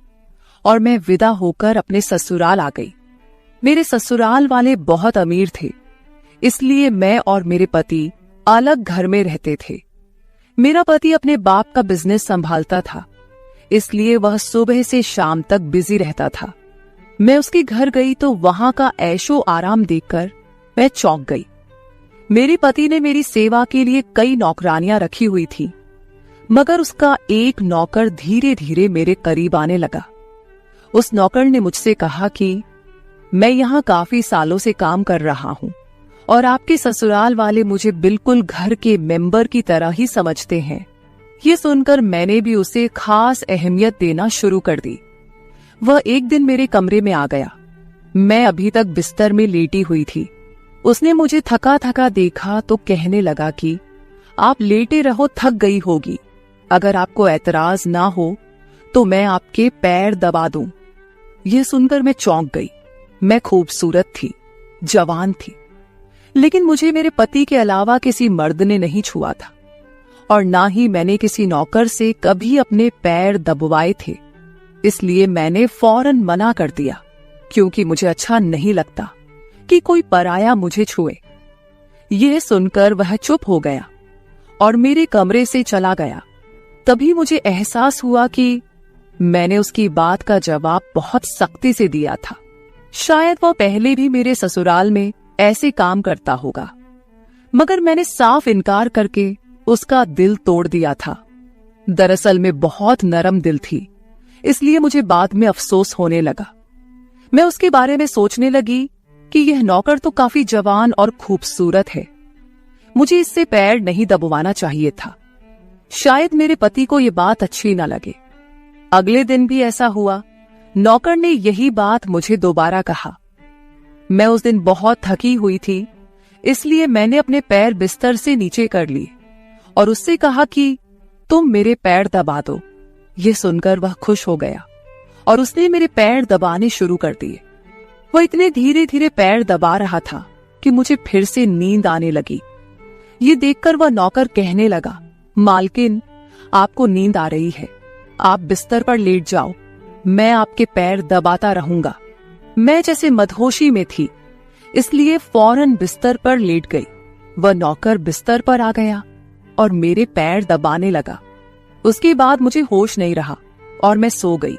और मैं विदा होकर अपने ससुराल आ गई। मेरे ससुराल वाले बहुत अमीर थे, इसलिए मैं और मेरे पति अलग घर में रहते थे। मेरा पति अपने बाप का बिजनेस संभालता था, इसलिए वह सुबह से शाम तक बिजी रहता था। मैं उसके घर गई तो वहां का ऐशो आराम देखकर मैं चौंक गई। मेरे पति ने मेरी सेवा के लिए कई नौकरानियां रखी हुई थी, मगर उसका एक नौकर धीरे धीरे मेरे करीब आने लगा। उस नौकर ने मुझसे कहा कि मैं यहाँ काफी सालों से काम कर रहा हूँ और आपके ससुराल वाले मुझे बिल्कुल घर के मेंबर की तरह ही समझते हैं। ये सुनकर मैंने भी उसे खास अहमियत देना शुरू कर दी। वह एक दिन मेरे कमरे में आ गया। मैं अभी तक बिस्तर में लेटी हुई थी। उसने मुझे थका थका देखा तो कहने लगा कि आप लेटे रहो, थक गई होगी। अगर आपको एतराज ना हो तो मैं आपके पैर दबा दूं। यह सुनकर मैं चौंक गई। मैं खूबसूरत थी, जवान थी, लेकिन मुझे मेरे पति के अलावा किसी मर्द ने नहीं छुआ था और ना ही मैंने किसी नौकर से कभी अपने पैर दबवाए थे। इसलिए मैंने फौरन मना कर दिया, क्योंकि मुझे अच्छा नहीं लगता कि कोई पराया मुझे छुए। यह सुनकर वह चुप हो गया और मेरे कमरे से चला गया। तभी मुझे एहसास हुआ कि मैंने उसकी बात का जवाब बहुत सख्ती से दिया था। शायद वह पहले भी मेरे ससुराल में ऐसे काम करता होगा, मगर मैंने साफ इनकार करके उसका दिल तोड़ दिया था। दरअसल मैं बहुत नरम दिल थी, इसलिए मुझे बाद में अफसोस होने लगा। मैं उसके बारे में सोचने लगी कि यह नौकर तो काफी जवान और खूबसूरत है, मुझे इससे पैर नहीं दबवाना चाहिए था। शायद मेरे पति को यह बात अच्छी न लगे। अगले दिन भी ऐसा हुआ। नौकर ने यही बात मुझे दोबारा कहा। मैं उस दिन बहुत थकी हुई थी, इसलिए मैंने अपने पैर बिस्तर से नीचे कर लिए और उससे कहा कि तुम मेरे पैर दबा दो। ये सुनकर वह खुश हो गया और उसने मेरे पैर दबाने शुरू कर दिए। वह इतने धीरे धीरे पैर दबा रहा था कि मुझे फिर से नींद आने लगी। ये देखकर वह नौकर कहने लगा, मालकिन, आपको नींद आ रही है, आप बिस्तर पर लेट जाओ, मैं आपके पैर दबाता रहूंगा। मैं जैसे मदहोशी में थी, इसलिए फौरन बिस्तर पर लेट गई। वह नौकर बिस्तर पर आ गया और मेरे पैर दबाने लगा। उसके बाद मुझे होश नहीं रहा और मैं सो गई।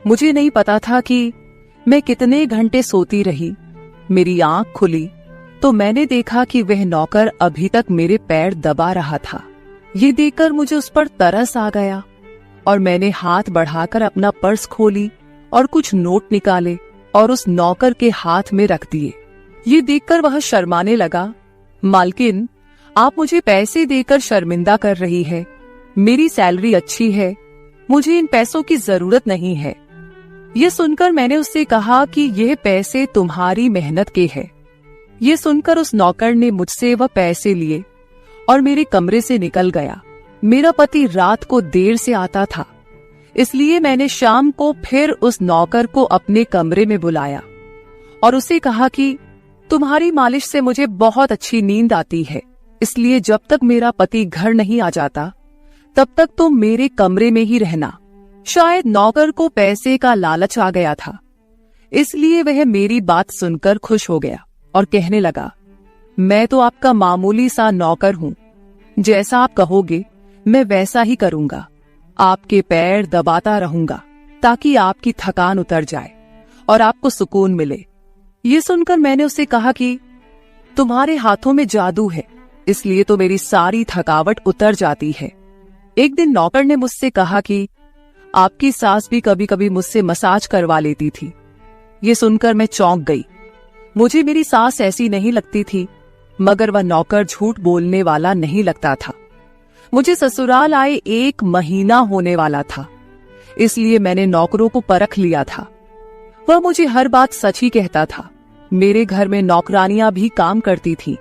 मुझे नहीं पता था कि मैं कितने घंटे सोती रही। मेरी आंख खुली तो मैंने देखा कि वह नौकर अभी तक मेरे पैर दबा रहा था। ये देखकर मुझे उस पर तरस आ गया और मैंने हाथ बढ़ाकर अपना पर्स खोली और कुछ नोट निकाले और उस नौकर के हाथ में रख दिए। ये देखकर वह शर्माने लगा। मालकिन, आप मुझे पैसे देकर शर्मिंदा कर रही है। मेरी सैलरी अच्छी है, मुझे इन पैसों की जरूरत नहीं है। ये सुनकर मैंने उससे कहा कि यह पैसे तुम्हारी मेहनत के हैं। ये सुनकर उस नौकर ने मुझसे वह पैसे लिए और मेरे कमरे से निकल गया। मेरा पति रात को देर से आता था, इसलिए मैंने शाम को फिर उस नौकर को अपने कमरे में बुलाया और उसे कहा कि तुम्हारी मालिश से मुझे बहुत अच्छी नींद आती है, इसलिए जब तक मेरा पति घर नहीं आ जाता तब तक तुम मेरे कमरे में ही रहना। शायद नौकर को पैसे का लालच आ गया था, इसलिए वह मेरी बात सुनकर खुश हो गया और कहने लगा, मैं तो आपका मामूली सा नौकर हूँ, जैसा आप कहोगे मैं वैसा ही करूंगा। आपके पैर दबाता रहूंगा ताकि आपकी थकान उतर जाए और आपको सुकून मिले। ये सुनकर मैंने उससे कहा कि तुम्हारे हाथों में जादू है, इसलिए तो मेरी सारी थकावट उतर जाती है। एक दिन नौकर ने मुझसे कहा कि आपकी सास भी कभी कभी मुझसे मसाज करवा लेती थी। ये सुनकर मैं चौंक गई। मुझे मेरी सास ऐसी नहीं लगती थी, मगर वह नौकर झूठ बोलने वाला नहीं लगता था। मुझे ससुराल आए 1 महीना होने वाला था, इसलिए मैंने नौकरों को परख लिया था। वह मुझे हर बात सच ही कहता था। मेरे घर में नौकरानियां भी काम करती थी,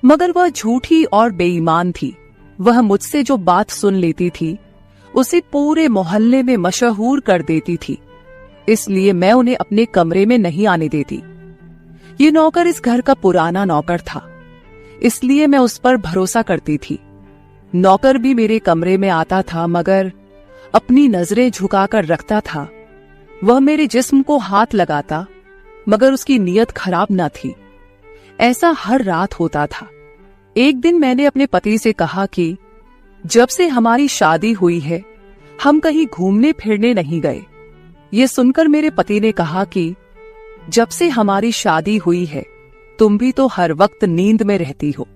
मगर वह झूठी और बेईमान थी। वह मुझसे जो बात सुन लेती थी उसे पूरे मोहल्ले में मशहूर कर देती थी, इसलिए मैं उन्हें अपने कमरे में नहीं आने देती। ये नौकर इस घर का पुराना नौकर था, इसलिए मैं उस पर भरोसा करती थी। नौकर भी मेरे कमरे में आता था, मगर अपनी नजरें झुकाकर रखता था। वह मेरे जिस्म को हाथ लगाता, मगर उसकी नीयत खराब न थी। ऐसा हर रात होता था। एक दिन मैंने अपने पति से कहा कि जब से हमारी शादी हुई है हम कहीं घूमने फिरने नहीं गए। ये सुनकर मेरे पति ने कहा कि जब से हमारी शादी हुई है तुम भी तो हर वक्त नींद में रहती हो।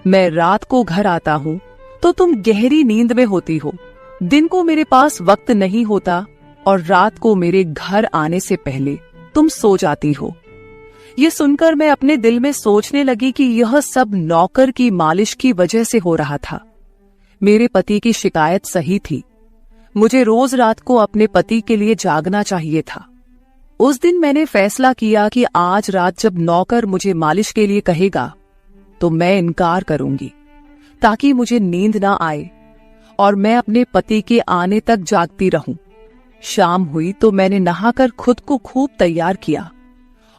मैं रात को घर आता हूँ तो तुम गहरी नींद में होती हो। दिन को मेरे पास वक्त नहीं होता और रात को मेरे घर आने से पहले तुम सो जाती हो। ये सुनकर मैं अपने दिल में सोचने लगी कि यह सब नौकर की मालिश की वजह से हो रहा था। मेरे पति की शिकायत सही थी। मुझे रोज रात को अपने पति के लिए जागना चाहिए था। उस दिन मैंने फैसला किया कि आज रात जब नौकर मुझे मालिश के लिए कहेगा तो मैं इनकार करूंगी, ताकि मुझे नींद ना आए और मैं अपने पति के आने तक जागती रहूं। शाम हुई तो मैंने नहाकर खुद को खूब तैयार किया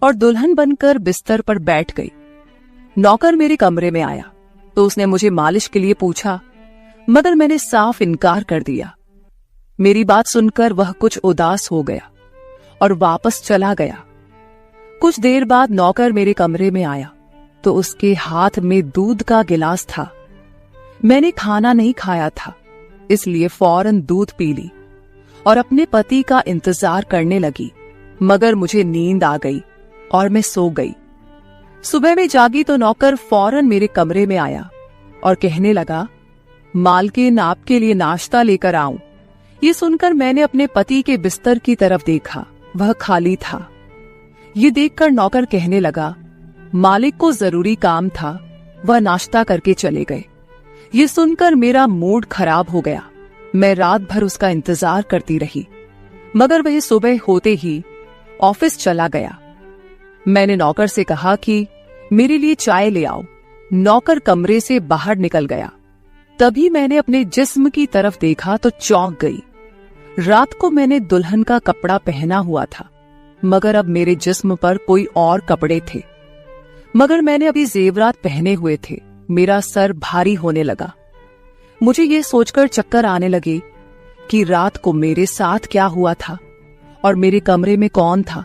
और दुल्हन बनकर बिस्तर पर बैठ गई। नौकर मेरे कमरे में आया तो उसने मुझे मालिश के लिए पूछा, मगर मैंने साफ इनकार कर दिया। मेरी बात सुनकर वह कुछ उदास हो गया और वापस चला गया। कुछ देर बाद नौकर मेरे कमरे में आया तो उसके हाथ में दूध का गिलास था। मैंने खाना नहीं खाया था, इसलिए फौरन दूध पी ली और अपने पति का इंतजार करने लगी, मगर मुझे नींद आ गई और मैं सो गई। सुबह में जागी तो नौकर फौरन मेरे कमरे में आया और कहने लगा, मालकिन आपके लिए नाश्ता लेकर आऊं। ये सुनकर मैंने अपने पति के बिस्तर की तरफ देखा, वह खाली था। ये देखकर नौकर कहने लगा, मालिक को जरूरी काम था, वह नाश्ता करके चले गए। ये सुनकर मेरा मूड खराब हो गया। मैं रात भर उसका इंतजार करती रही, मगर वह सुबह होते ही ऑफिस चला गया। मैंने नौकर से कहा कि मेरे लिए चाय ले आओ। नौकर कमरे से बाहर निकल गया। तभी मैंने अपने जिस्म की तरफ देखा तो चौंक गई। रात को मैंने दुल्हन का कपड़ा पहना हुआ था, मगर अब मेरे जिस्म पर कोई और कपड़े थे। मगर मैंने अभी जेवरात पहने हुए थे। मेरा सर भारी होने लगा। मुझे ये सोचकर चक्कर आने लगे कि रात को मेरे साथ क्या हुआ था और मेरे कमरे में कौन था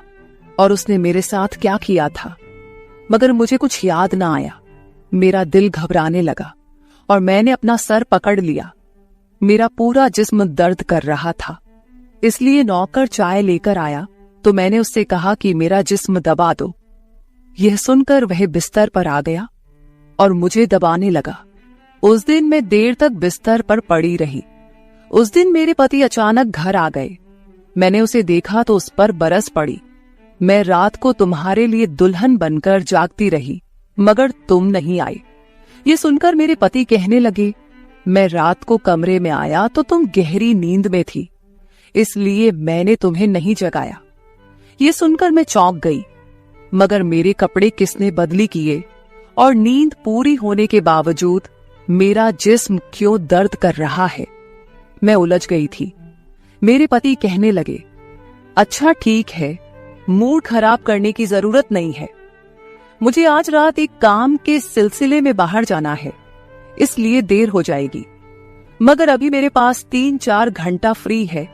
और उसने मेरे साथ क्या किया था, मगर मुझे कुछ याद ना आया। मेरा दिल घबराने लगा और मैंने अपना सर पकड़ लिया। मेरा पूरा जिस्म दर्द कर रहा था, इसलिए नौकर चाय लेकर आया तो मैंने उससे कहा कि मेरा जिस्म दबा दो। यह सुनकर वह बिस्तर पर आ गया और मुझे दबाने लगा। उस दिन मैं देर तक बिस्तर पर पड़ी रही। उस दिन मेरे पति अचानक घर आ गए। मैंने उसे देखा तो उस पर बरस पड़ी। मैं रात को तुम्हारे लिए दुल्हन बनकर जागती रही, मगर तुम नहीं आए। ये सुनकर मेरे पति कहने लगे, मैं रात को कमरे में आया तो तुम गहरी नींद में थी, इसलिए मैंने तुम्हें नहीं जगाया। ये सुनकर मैं चौंक गई, मगर मेरे कपड़े किसने बदली किए और नींद पूरी होने के बावजूद मेरा जिस्म क्यों दर्द कर रहा है? मैं उलझ गई थी। मेरे पति कहने लगे, अच्छा ठीक है, मूड खराब करने की जरूरत नहीं है। मुझे आज रात एक काम के सिलसिले में बाहर जाना है, इसलिए देर हो जाएगी, मगर अभी मेरे पास 3-4 घंटा फ्री है।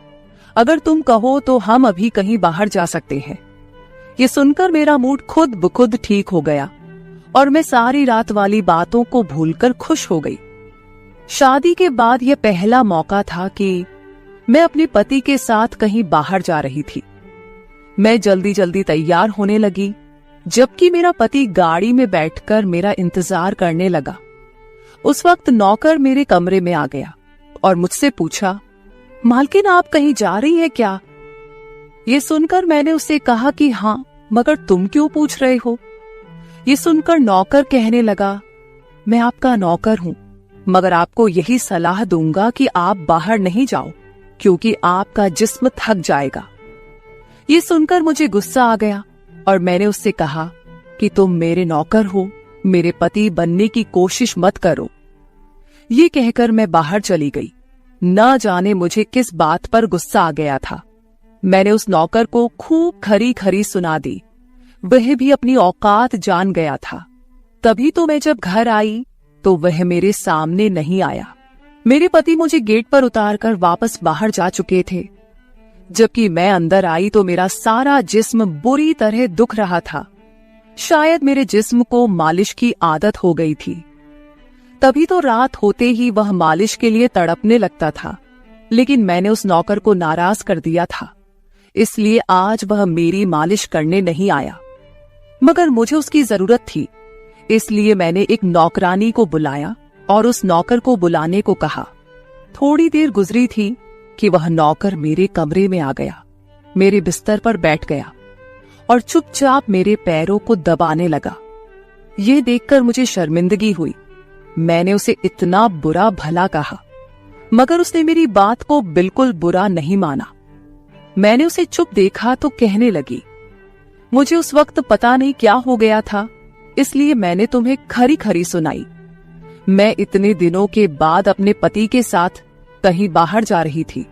अगर तुम कहो तो हम अभी कहीं बाहर जा सकते हैं। ये सुनकर मेरा मूड खुद ब खुद ठीक हो गया और मैं सारी रात वाली बातों को भूलकर खुश हो गई। शादी के बाद यह पहला मौका था कि मैं अपने पति के साथ कहीं बाहर जा रही थी। मैं जल्दी जल्दी तैयार होने लगी, जबकि मेरा पति गाड़ी में बैठकर मेरा इंतजार करने लगा। उस वक्त नौकर मेरे कमरे में आ गया और मुझसे पूछा, मालकिन आप कहीं जा रही हैं क्या? ये सुनकर मैंने उससे कहा कि हाँ, मगर तुम क्यों पूछ रहे हो? ये सुनकर नौकर कहने लगा, मैं आपका नौकर हूं, मगर आपको यही सलाह दूंगा कि आप बाहर नहीं जाओ, क्योंकि आपका जिस्म थक जाएगा। ये सुनकर मुझे गुस्सा आ गया और मैंने उससे कहा कि तुम मेरे नौकर हो, मेरे पति बनने की कोशिश मत करो। ये कहकर मैं बाहर चली गई। न जाने मुझे किस बात पर गुस्सा आ गया था। मैंने उस नौकर को खूब खरी खरी सुना दी। वह भी अपनी औकात जान गया था। तभी तो मैं जब घर आई तो वह मेरे सामने नहीं आया। मेरे पति मुझे गेट पर उतारकर वापस बाहर जा चुके थे। जबकि मैं अंदर आई तो मेरा सारा जिस्म बुरी तरह दुख रहा था। शायद मेरे जिस्म को मालिश की आदत हो गई थी। तभी तो रात होते ही वह मालिश के लिए तड़पने लगता था, लेकिन मैंने उस नौकर को नाराज कर दिया था, इसलिए आज वह मेरी मालिश करने नहीं आया। मगर मुझे उसकी जरूरत थी, इसलिए मैंने एक नौकरानी को बुलाया और उस नौकर को बुलाने को कहा। थोड़ी देर गुजरी थी कि वह नौकर मेरे कमरे में आ गया, मेरे बिस्तर पर बैठ गया और चुपचाप मेरे पैरों को दबाने लगा। यह देखकर मुझे शर्मिंदगी हुई। मैंने उसे इतना बुरा भला कहा, मगर उसने मेरी बात को बिल्कुल बुरा नहीं माना। मैंने उसे चुप देखा तो कहने लगी, मुझे उस वक्त पता नहीं क्या हो गया था, इसलिए मैंने तुम्हें खरी खरी सुनाई। मैं इतने दिनों के बाद अपने पति के साथ कहीं बाहर जा रही थी,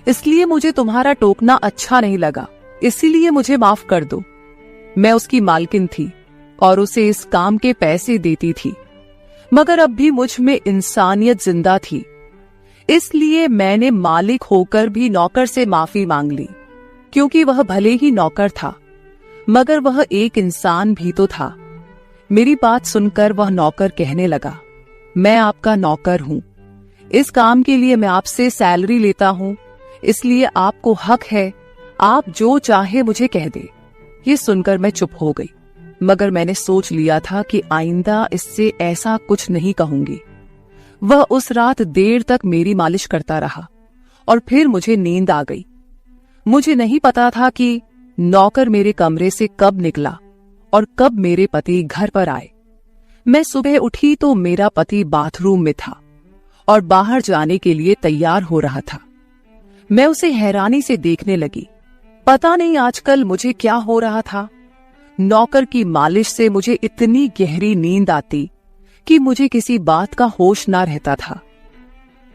इसलिए मुझे तुम्हारा टोकना अच्छा नहीं लगा, इसीलिए मुझे माफ कर दो। मैं उसकी मालकिन थी और उसे इस काम के पैसे देती थी, मगर अब भी मुझ में इंसानियत जिंदा थी, इसलिए मैंने मालिक होकर भी नौकर से माफी मांग ली, क्योंकि वह भले ही नौकर था, मगर वह एक इंसान भी तो था। मेरी बात सुनकर वह नौकर कहने लगा, मैं आपका नौकर हूं, इस काम के लिए मैं आपसे सैलरी लेता हूं, इसलिए आपको हक है, आप जो चाहे मुझे कह दे। ये सुनकर मैं चुप हो गई, मगर मैंने सोच लिया था कि आइंदा इससे ऐसा कुछ नहीं कहूंगी। वह उस रात देर तक मेरी मालिश करता रहा और फिर मुझे नींद आ गई। मुझे नहीं पता था कि नौकर मेरे कमरे से कब निकला और कब मेरे पति घर पर आए। मैं सुबह उठी तो मेरा पति बाथरूम में था और बाहर जाने के लिए तैयार हो रहा था। मैं उसे हैरानी से देखने लगी। पता नहीं आजकल मुझे क्या हो रहा था। नौकर की मालिश से मुझे इतनी गहरी नींद आती कि मुझे किसी बात का होश ना रहता था।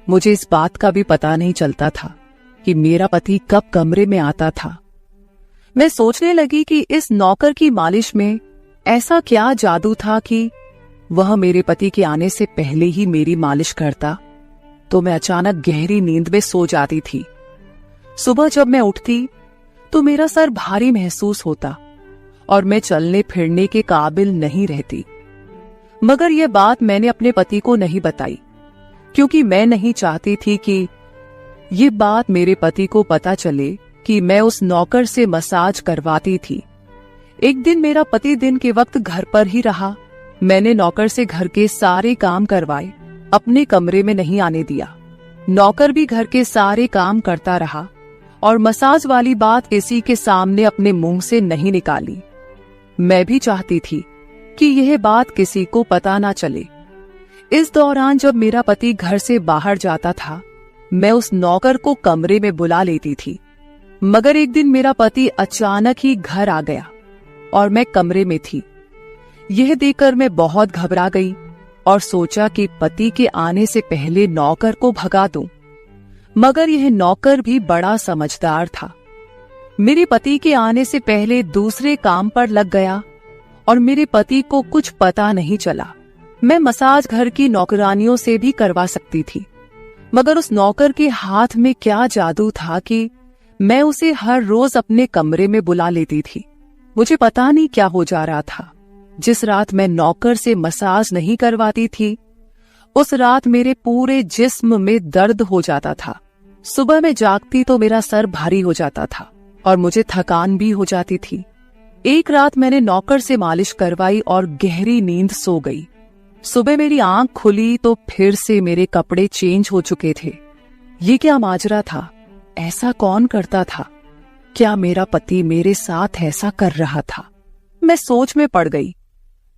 मुझे इस बात का भी पता नहीं चलता था कि मेरा पति कब कमरे में आता था। मैं सोचने लगी कि इस नौकर की मालिश में ऐसा क्या जादू था कि वह मेरे पति के आने से पहले ही मेरी मालिश करता, तो मैं अचानक गहरी नींद में सो जाती थी। सुबह जब मैं उठती तो मेरा सर भारी महसूस होता और मैं चलने फिरने के काबिल नहीं रहती। मगर यह बात मैंने अपने पति को नहीं बताई, क्योंकि मैं नहीं चाहती थी कि ये बात मेरे पति को पता चले कि मैं उस नौकर से मसाज करवाती थी। एक दिन मेरा पति दिन के वक्त घर पर ही रहा। मैंने नौकर से घर के सारे काम करवाए, अपने कमरे में नहीं आने दिया। नौकर भी घर के सारे काम करता रहा और मसाज वाली बात किसी के सामने अपने मुंह से नहीं निकाली। मैं भी चाहती थी कि यह बात किसी को पता ना चले। इस दौरान जब मेरा पति घर से बाहर जाता था, मैं उस नौकर को कमरे में बुला लेती थी। मगर एक दिन मेरा पति अचानक ही घर आ गया और मैं कमरे में थी। यह देखकर मैं बहुत घबरा गई और सोचा कि पति के आने से पहले नौकर को भगा दूं। मगर यह नौकर भी बड़ा समझदार था। मेरे पति के आने से पहले दूसरे काम पर लग गया और मेरे पति को कुछ पता नहीं चला। मैं मसाज घर की नौकरानियों से भी करवा सकती थी, मगर उस नौकर के हाथ में क्या जादू था कि मैं उसे हर रोज अपने कमरे में बुला लेती थी। मुझे पता नहीं क्या हो जा रहा था। जिस रात मैं नौकर से मसाज नहीं करवाती थी, उस रात मेरे पूरे जिस्म में दर्द हो जाता था। सुबह में जागती तो मेरा सर भारी हो जाता था और मुझे थकान भी हो जाती थी। एक रात मैंने नौकर से मालिश करवाई और गहरी नींद सो गई। सुबह मेरी आंख खुली तो फिर से मेरे कपड़े चेंज हो चुके थे। ये क्या माजरा था? ऐसा कौन करता था? क्या मेरा पति मेरे साथ ऐसा कर रहा था? मैं सोच में पड़ गई।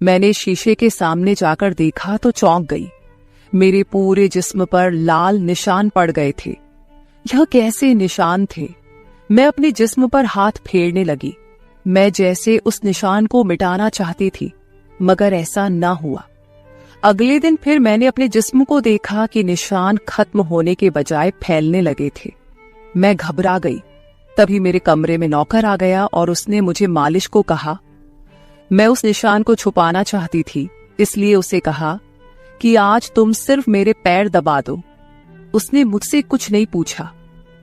मैंने शीशे के सामने जाकर देखा तो चौंक गई। मेरे पूरे जिस्म पर लाल निशान पड़ गए थे। यह कैसे निशान थे? मैं अपने जिस्म पर हाथ फेरने लगी। मैं जैसे उस निशान को मिटाना चाहती थी, मगर ऐसा न हुआ। अगले दिन फिर मैंने अपने जिस्म को देखा कि निशान खत्म होने के बजाय फैलने लगे थे। मैं घबरा गई। तभी मेरे कमरे में नौकर आ गया और उसने मुझे मालिश को कहा। मैं उस निशान को छुपाना चाहती थी, इसलिए उसे कहा कि आज तुम सिर्फ मेरे पैर दबा दो। उसने मुझसे कुछ नहीं पूछा,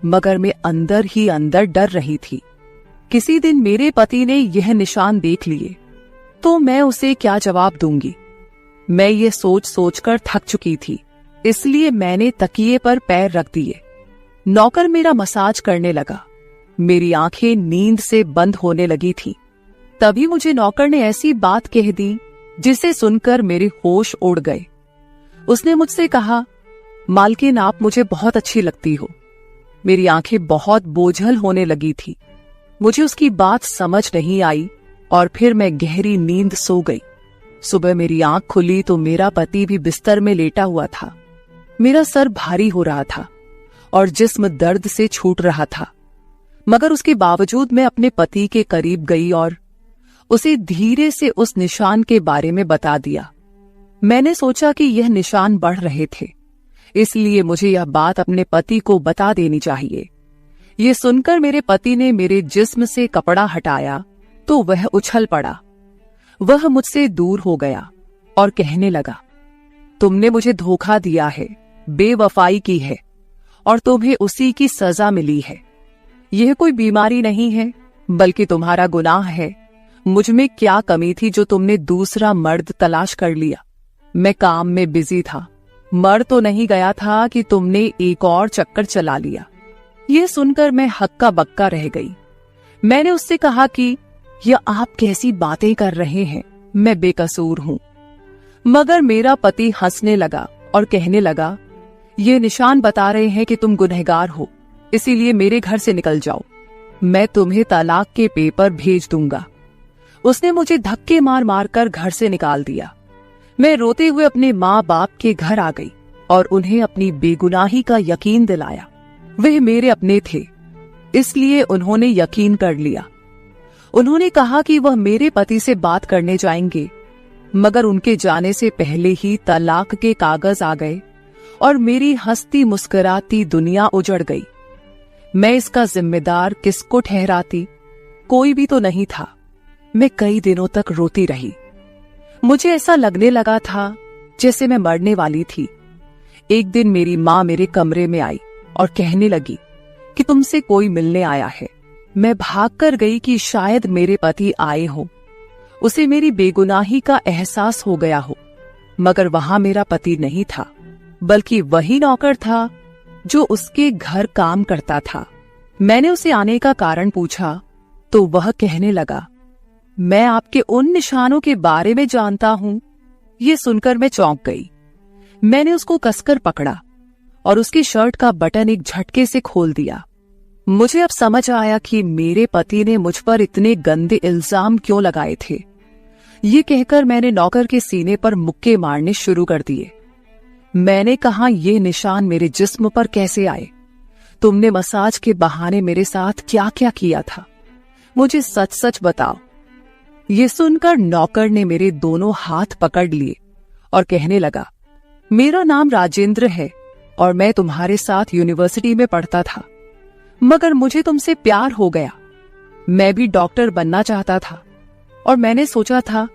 मगर मैं अंदर ही अंदर डर रही थी। किसी दिन मेरे पति ने यह निशान देख लिए तो मैं उसे क्या जवाब दूंगी। मैं ये सोच सोचकर थक चुकी थी, इसलिए मैंने तकिए पर पैर रख दिए। नौकर मेरा मसाज करने लगा। मेरी आंखें नींद से बंद होने लगी थी। तभी मुझे नौकर ने ऐसी बात कह दी जिसे सुनकर मेरे होश उड़ गए। उसने मुझसे कहा, मालकिन आप मुझे बहुत अच्छी लगती हो। मेरी आंखें बहुत बोझल होने लगी थी। मुझे उसकी बात समझ नहीं आई और फिर मैं गहरी नींद सो गई। सुबह मेरी आंख खुली तो मेरा पति भी बिस्तर में लेटा हुआ था। मेरा सर भारी हो रहा था और जिस्म दर्द से छूट रहा था, मगर उसके बावजूद मैं अपने पति के करीब गई और उसे धीरे से उस निशान के बारे में बता दिया। मैंने सोचा कि यह निशान बढ़ रहे थे, इसलिए मुझे यह बात अपने पति को बता देनी चाहिए। ये सुनकर मेरे पति ने मेरे जिस्म से कपड़ा हटाया तो वह उछल पड़ा। वह मुझसे दूर हो गया और कहने लगा, तुमने मुझे धोखा दिया है, बेवफाई की है और तुम्हें उसी की सजा मिली है। यह कोई बीमारी नहीं है, बल्कि तुम्हारा गुनाह है। मुझ में क्या कमी थी जो तुमने दूसरा मर्द तलाश कर लिया? मैं काम में बिजी था, मर तो नहीं गया था कि तुमने एक और चक्कर चला लिया। यह सुनकर मैं हक्का बक्का रह गई। मैंने उससे कहा कि यह आप कैसी बातें कर रहे हैं, मैं बेकसूर हूं। मगर मेरा पति हंसने लगा और कहने लगा, ये निशान बता रहे हैं कि तुम गुनहगार हो, इसीलिए मेरे घर से निकल जाओ। मैं तुम्हें तलाक के पेपर भेज दूंगा। उसने मुझे धक्के मार मार कर घर से निकाल दिया। मैं रोते हुए अपने माँ बाप के घर आ गई और उन्हें अपनी बेगुनाही का यकीन दिलाया। वे मेरे अपने थे, इसलिए उन्होंने यकीन कर लिया। उन्होंने कहा कि वह मेरे पति से बात करने जाएंगे, मगर उनके जाने से पहले ही तलाक के कागज आ गए और मेरी हंसती मुस्कुराती दुनिया उजड़ गई। मैं इसका जिम्मेदार किसको ठहराती? कोई भी तो नहीं था। मैं कई दिनों तक रोती रही। मुझे ऐसा लगने लगा था जैसे मैं मरने वाली थी। एक दिन मेरी माँ मेरे कमरे में आई और कहने लगी कि तुमसे कोई मिलने आया है। मैं भागकर गई कि शायद मेरे पति आए हो, उसे मेरी बेगुनाही का एहसास हो गया हो। मगर वहां मेरा पति नहीं था, बल्कि वही नौकर था जो उसके घर काम करता था। मैंने उसे आने का कारण पूछा तो वह कहने लगा, मैं आपके उन निशानों के बारे में जानता हूं। ये सुनकर मैं चौंक गई। मैंने उसको कसकर पकड़ा और उसकी शर्ट का बटन एक झटके से खोल दिया। मुझे अब समझ आया कि मेरे पति ने मुझ पर इतने गंदे इल्जाम क्यों लगाए थे। ये कहकर मैंने नौकर के सीने पर मुक्के मारने शुरू कर दिए। मैंने कहा, ये निशान मेरे जिस्म पर कैसे आए? तुमने मसाज के बहाने मेरे साथ क्या क्या किया था? मुझे सच सच बताओ। ये सुनकर नौकर ने मेरे दोनों हाथ पकड़ लिए और कहने लगा, मेरा नाम राजेंद्र है और मैं तुम्हारे साथ यूनिवर्सिटी में पढ़ता था, मगर मुझे तुमसे प्यार हो गया। मैं भी डॉक्टर बनना चाहता था और मैंने सोचा था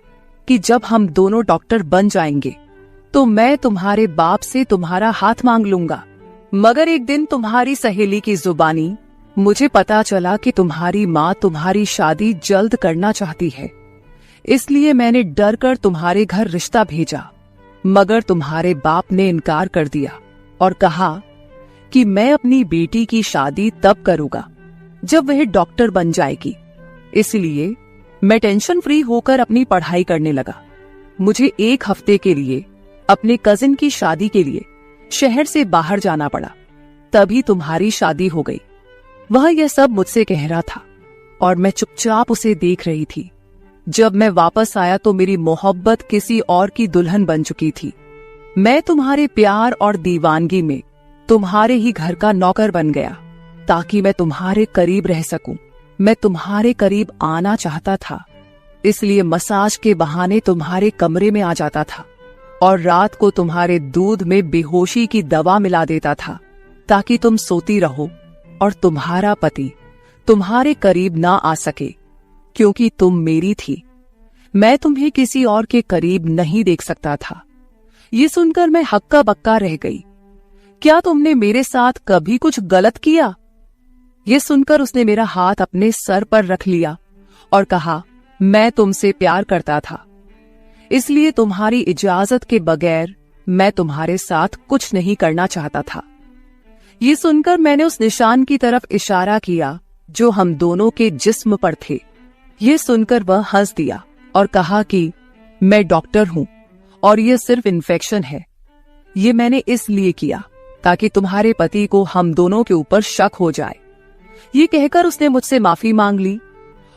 कि जब हम दोनों डॉक्टर बन जाएंगे तो मैं तुम्हारे बाप से तुम्हारा हाथ मांग लूंगा। मगर एक दिन तुम्हारी सहेली की जुबानी मुझे पता चला कि तुम्हारी माँ तुम्हारी शादी जल्द करना चाहती है, इसलिए मैंने डर कर तुम्हारे घर रिश्ता भेजा। मगर तुम्हारे बाप ने इनकार कर दिया और कहा कि मैं अपनी बेटी की शादी तब करूंगा जब वह डॉक्टर बन जाएगी। इसलिए मैं टेंशन फ्री होकर अपनी पढ़ाई करने लगा। मुझे 1 हफ्ते के लिए अपने कजिन की शादी के लिए शहर से बाहर जाना पड़ा, तभी तुम्हारी शादी हो गई। वह यह सब मुझसे कह रहा था और मैं चुपचाप उसे देख रही थी। जब मैं वापस आया तो मेरी मोहब्बत किसी और की दुल्हन बन चुकी थी। मैं तुम्हारे प्यार और दीवानगी में तुम्हारे ही घर का नौकर बन गया ताकि मैं तुम्हारे करीब रह सकूं। मैं तुम्हारे करीब आना चाहता था, इसलिए मसाज के बहाने तुम्हारे कमरे में आ जाता था और रात को तुम्हारे दूध में बेहोशी की दवा मिला देता था ताकि तुम सोती रहो और तुम्हारा पति तुम्हारे करीब ना आ सके, क्योंकि तुम मेरी थी। मैं तुम्हें किसी और के करीब नहीं देख सकता था। ये सुनकर मैं हक्का बक्का रह गई। क्या तुमने मेरे साथ कभी कुछ गलत किया? ये सुनकर उसने मेरा हाथ अपने सर पर रख लिया और कहा, मैं तुमसे प्यार करता था, इसलिए तुम्हारी इजाजत के बगैर मैं तुम्हारे साथ कुछ नहीं करना चाहता था। ये सुनकर मैंने उस निशान की तरफ इशारा किया जो हम दोनों के जिस्म पर थे। ये सुनकर वह हंस दिया और कहा कि मैं डॉक्टर हूं और यह सिर्फ इन्फेक्शन है। ये मैंने इसलिए किया ताकि तुम्हारे पति को हम दोनों के ऊपर शक हो जाए। ये कहकर उसने मुझसे माफी मांग ली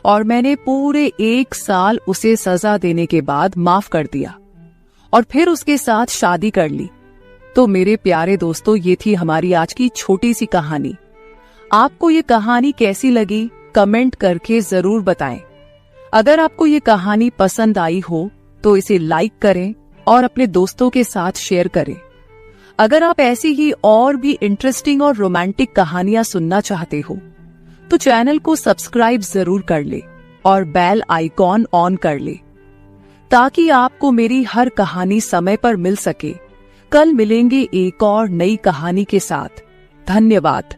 और मैंने पूरे 1 साल उसे सजा देने के बाद माफ कर दिया और फिर उसके साथ शादी कर ली। तो मेरे प्यारे दोस्तों, ये थी हमारी आज की छोटी सी कहानी। आपको ये कहानी कैसी लगी कमेंट करके जरूर बताएं। अगर आपको ये कहानी पसंद आई हो तो इसे लाइक करें और अपने दोस्तों के साथ शेयर करें। अगर आप ऐसी ही और भी इंटरेस्टिंग और रोमांटिक कहानियां सुनना चाहते हो तो चैनल को सब्सक्राइब जरूर कर ले और बेल आइकॉन ऑन कर ले ताकि आपको मेरी हर कहानी समय पर मिल सके। कल मिलेंगे एक और नई कहानी के साथ। धन्यवाद।